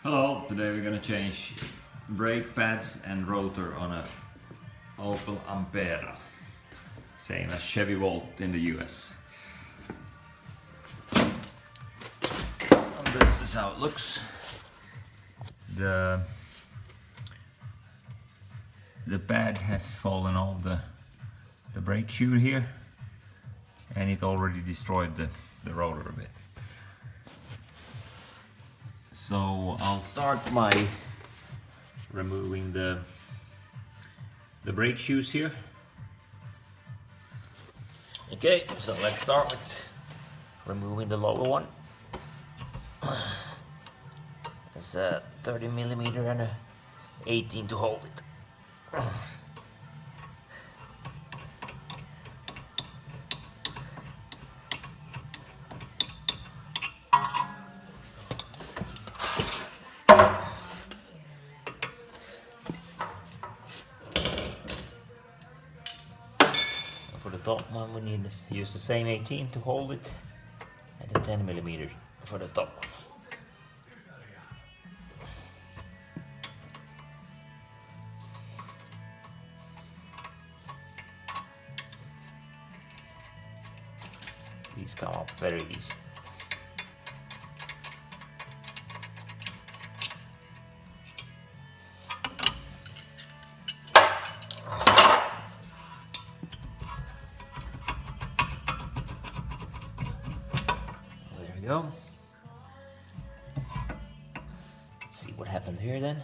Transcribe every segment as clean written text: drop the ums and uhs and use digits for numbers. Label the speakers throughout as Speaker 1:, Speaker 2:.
Speaker 1: Hello, today we're gonna change brake pads and rotor on a Opel Ampera, same as Chevy Volt in the US. And this is how it looks. The pad has fallen off the brake shoe here, and it already destroyed the rotor a bit. So I'll start by removing the brake shoes here. Okay, so let's start with removing the lower one. It's a 30mm and a 18 to hold it. For the top one we need to use the same 18 to hold it and a 10mm for the top one. These come up very easy. There we go. Let's see what happened here then.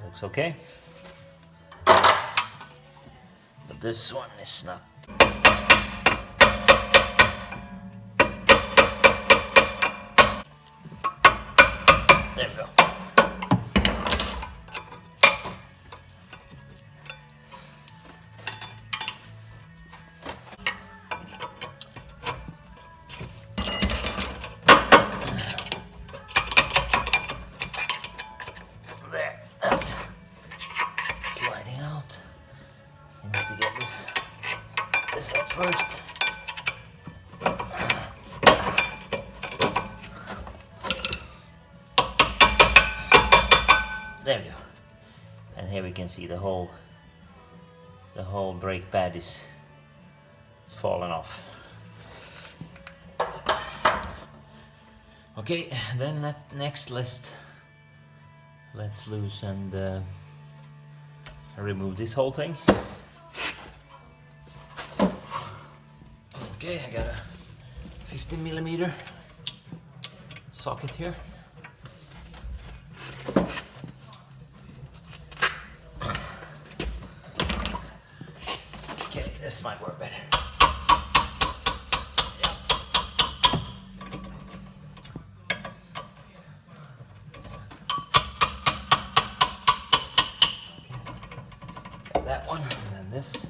Speaker 1: Looks okay, but this one is not. There we go. There, that's sliding out. You need to get this up first. There we go. And here we can see the whole brake pad is fallen off. Okay, then next let's loosen and remove this whole thing. Okay, I got a 15mm socket here. Okay, this might work better. That one, and then this.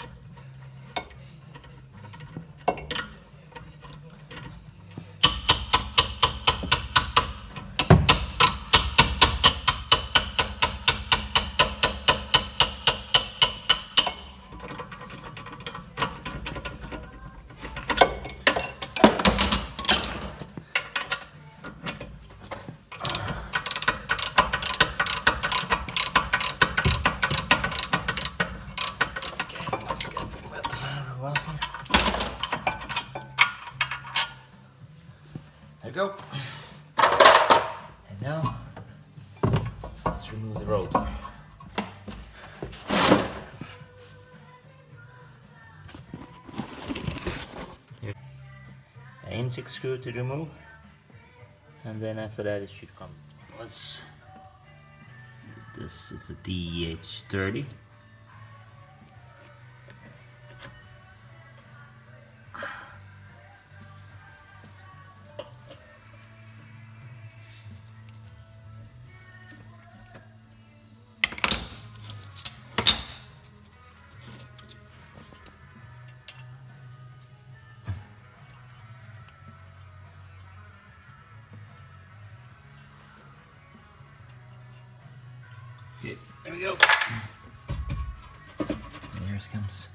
Speaker 1: There we go. And now let's remove the rotor. Here. An in-6 screw to remove, and then after that it should come. Let's. This is a DEH30. There we go. Here it comes.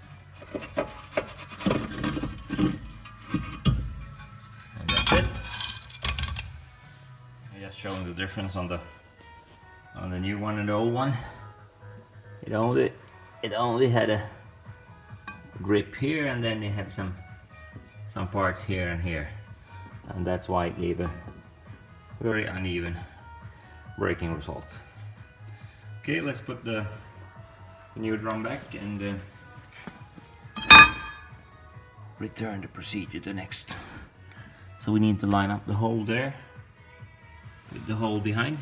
Speaker 1: And that's it. I'm just showing the difference on the new one and the old one. It only had a grip here, and then it had some parts here and here, and that's why it gave a very uneven braking result. Okay, let's put the new drum back and return the procedure to next. So we need to line up the hole there with the hole behind.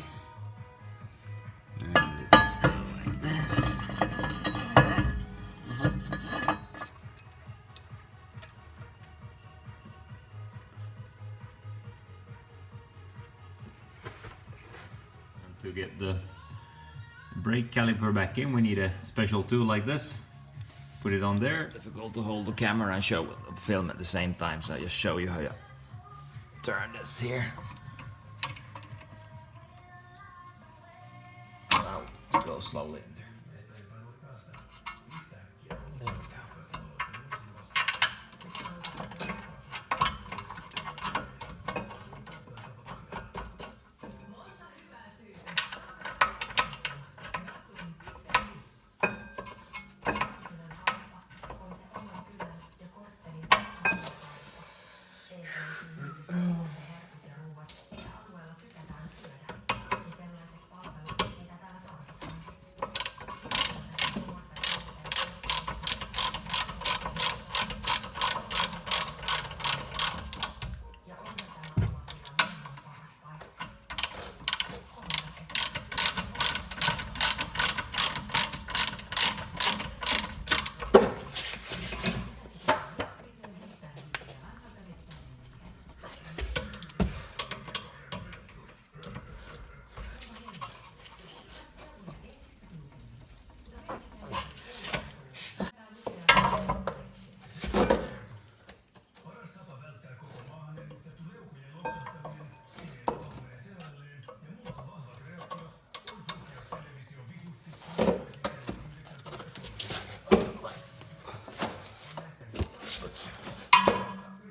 Speaker 1: And let's go like this. And to get the brake caliper back in, we need a special tool like this. Put it on there. Difficult to hold the camera and film at the same time, so I just show you how you turn this here. I'll go slowly in there. There we go.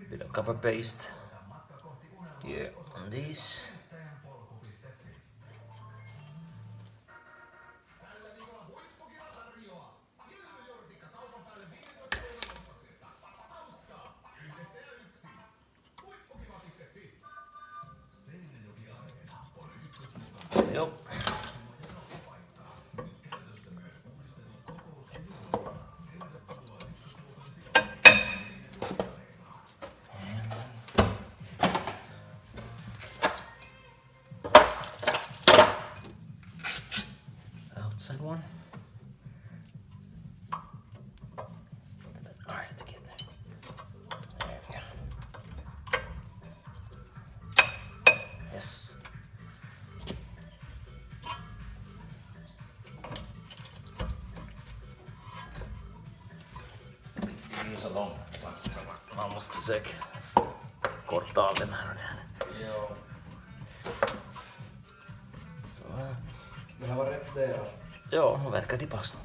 Speaker 1: Bit of copper paste here on these. Yep. Outside one. A bit harder to get there. There we go. Yes. Use a lång. Man måste försöka korta av den här och den.
Speaker 2: Joo. Det här var rätt där.
Speaker 1: Joo, no verkar tipas.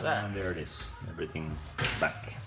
Speaker 1: And there it is, everything back.